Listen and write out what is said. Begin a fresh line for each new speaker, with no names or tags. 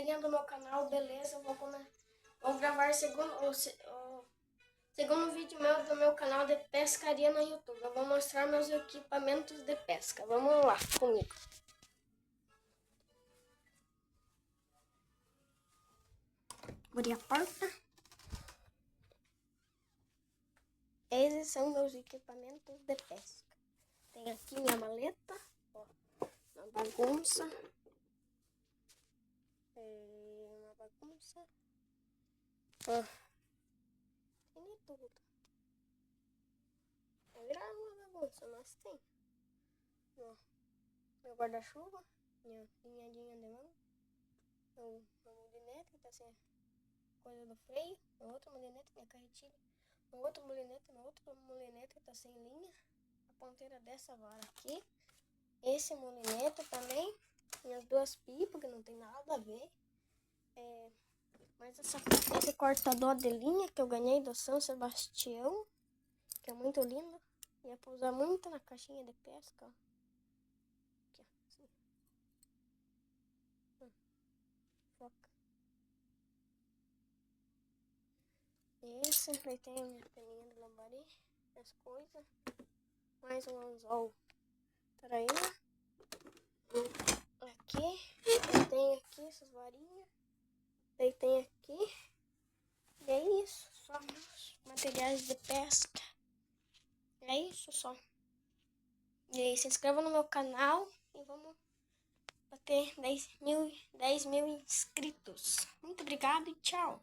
galerinha do meu canal, beleza? Vou gravar o segundo vídeo do meu canal de pescaria no YouTube. Eu vou mostrar meus equipamentos de pesca. Vamos lá comigo. Abri a porta. Esses são meus equipamentos de pesca. Tem aqui minha maleta, ó, uma bagunça. Ó, tem tudo. Vai virar uma bagunça, mas tem. Ó, meu guarda-chuva, minha linhadinha de mão, meu molinete que tá sem coisa do freio, meu outro molinete, minha carretilha, meu outro molinete que tá sem linha, a ponteira dessa vara aqui, esse molinete também, minhas duas pipas que não tem nada a ver, mas esse cortador de linha que eu ganhei do São Sebastião, que é muito lindo, ia pra usar muito na caixinha de pesca, ó. Aqui, ó, assim. Foca. Esse, daí tem a minha peninha de lambari, as coisas, mais um anzol traína. Aqui, daí tem aqui essas varinhas, daí tem aqui, e é isso, só meus materiais de pesca, é isso só. E aí, se inscreva no meu canal e vamos bater 10 mil inscritos. Muito obrigado e tchau!